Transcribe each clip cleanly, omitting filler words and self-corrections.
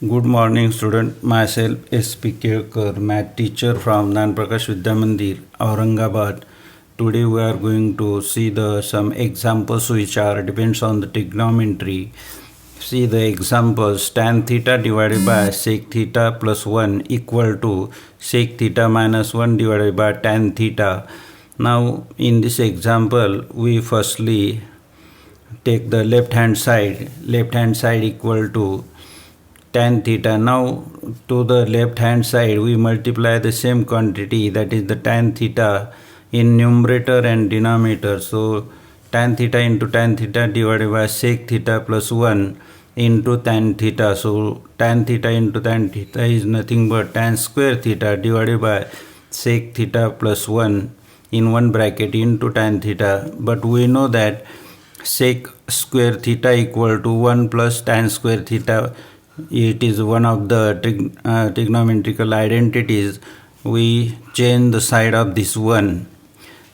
Good morning, student. Myself S.P. Kelkar, math teacher from Nan Prakash Vidya Mandir, Aurangabad. Today we are going to see some examples which are depends on the trigonometry. See the examples: tan theta divided by sec theta plus 1 equal to sec theta minus 1 divided by tan theta. Now in this example we firstly take the left hand side equal to tan theta. Now to the left hand side we multiply the same quantity, that is the tan theta, in numerator and denominator. So tan theta into tan theta divided by sec theta plus 1 into tan theta. So tan theta into tan theta is nothing but tan square theta divided by sec theta plus 1 in one bracket into tan theta. But we know that sec square theta equal to 1 plus tan square theta. It is one of the trigonometrical identities. We change the side of this one,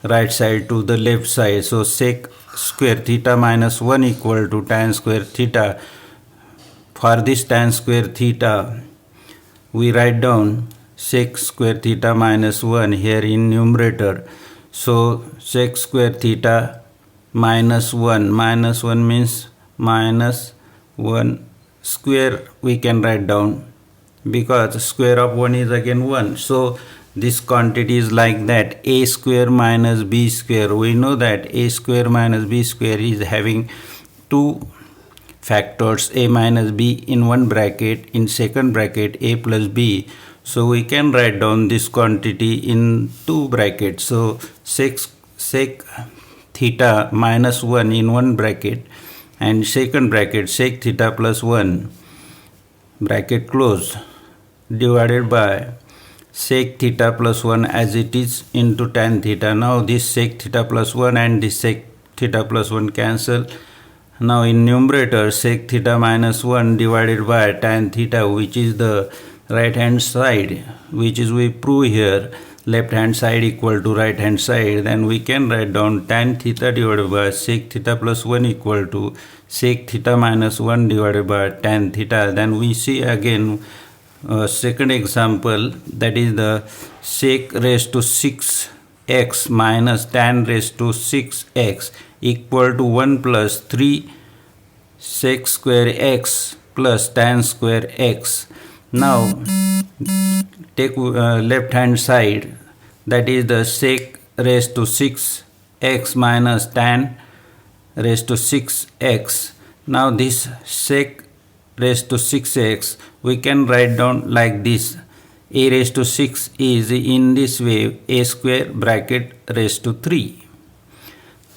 right side to the left side. So sec square theta minus 1 equal to tan square theta. For this tan square theta, we write down sec square theta minus 1 here in numerator. So sec square theta minus 1 means minus 1 square we can write down, because square of 1 is again 1. So this quantity is like that: a square minus b square. We know that a square minus b square is having two factors, a minus b in one bracket, in second bracket a plus b. So we can write down this quantity in two brackets. So sec theta minus 1 in one bracket, and second bracket sec theta plus 1 bracket close divided by sec theta plus 1 as it is into tan theta. Now this sec theta plus 1 and this sec theta plus 1 cancel. Now in numerator sec theta minus 1 divided by tan theta, which is the right hand side, which is we prove here left hand side equal to right hand side. Then we can write down tan theta divided by sec theta plus 1 equal to sec theta minus 1 divided by tan theta. Then we see again second example, that is the sec raised to 6x minus tan raised to 6x equal to 1 plus 3 sec square x plus tan square x. Now take left hand side, that is the sec raised to 6x minus tan raised to 6x. Now this sec raised to 6x we can write down like this: a raised to 6 is in this way a square bracket raised to 3.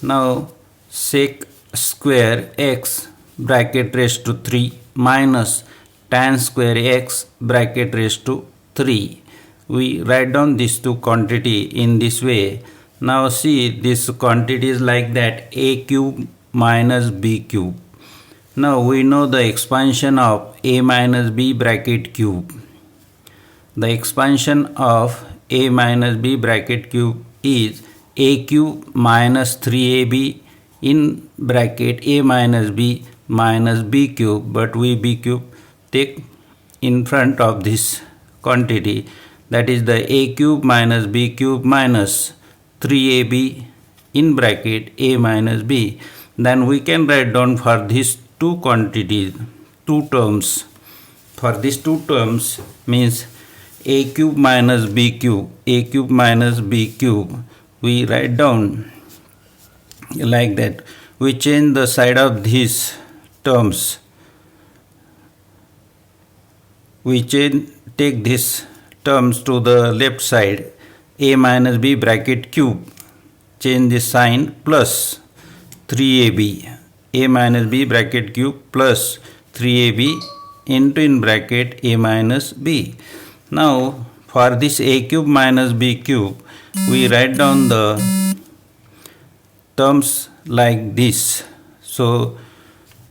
Now sec square x bracket raised to 3 minus tan square x bracket raised to 3. We write down these two quantity in this way. Now see, this quantity is like that: a cube minus b cube. Now we know the expansion of a minus b bracket cube. The expansion of a minus b bracket cube is a cube minus 3ab in bracket a minus b cube, but we b cube take in front of this quantity, that is the a cube minus b cube minus 3ab in bracket a minus b. Then we can write down for these two quantities two terms. For these two terms means a cube minus b cube, we write down like that. We change the side of these terms. We take this terms to the left side: a minus b bracket cube, change the sign, plus 3ab, a minus b bracket cube plus 3ab into in bracket a minus b. Now for this a cube minus b cube we write down the terms like this. So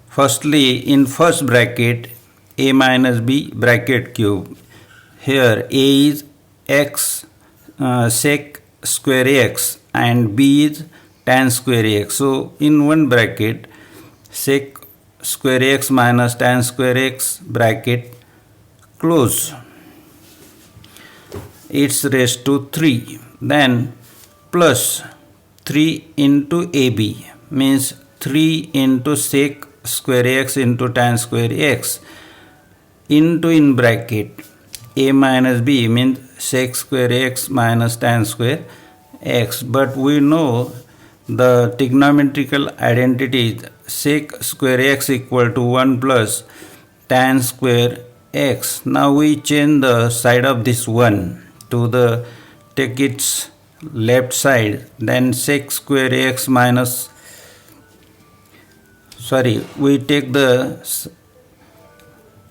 firstly, in first bracket a minus b bracket cube, here a is x sec square x and b is tan square x. So in one bracket sec square x minus tan square x bracket close, it's raised to 3. Then plus 3 into AB means 3 into sec square x into tan square x into in bracket a minus b means sec square x minus tan square x. But we know the trigonometrical identity is sec square x equal to 1 plus tan square x. Now we change the side of this 1 to the take its left side, then sec square x minus we take the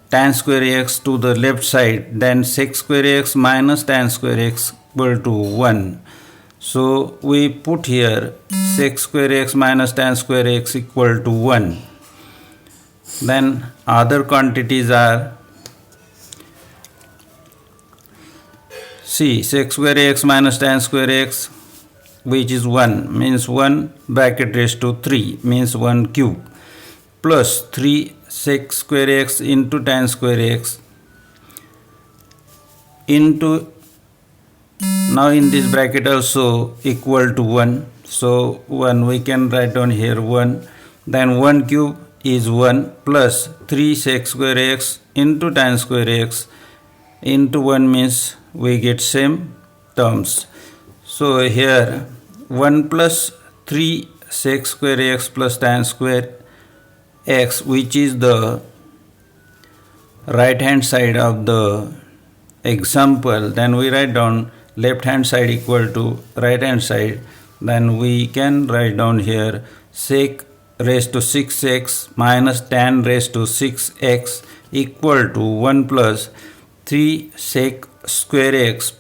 tan square x to the left side, then sec square x minus tan square x equal to 1. So we put here sec square x minus tan square x equal to 1. Then other quantities are sec square x minus tan square x, which is 1 means 1 bracket raised to 3 means 1 cube, plus 3 sec square x into tan square x into, now in this bracket also equal to 1. So 1 we can write down here 1. Then 1 cube is 1 plus 3 sec square x into tan square x into 1 means we get same terms. So here 1 plus 3 sec square x plus tan square x, which is the right hand side of the example, then we write down left hand side equal to right hand side. Then we can write down here sec raised to 6x minus tan raised to 6x equal to 1 plus 3 sec square x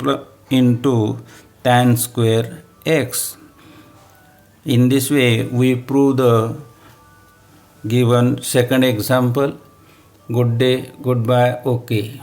into tan square x. In this way we prove the given second example. Good day, goodbye, okay.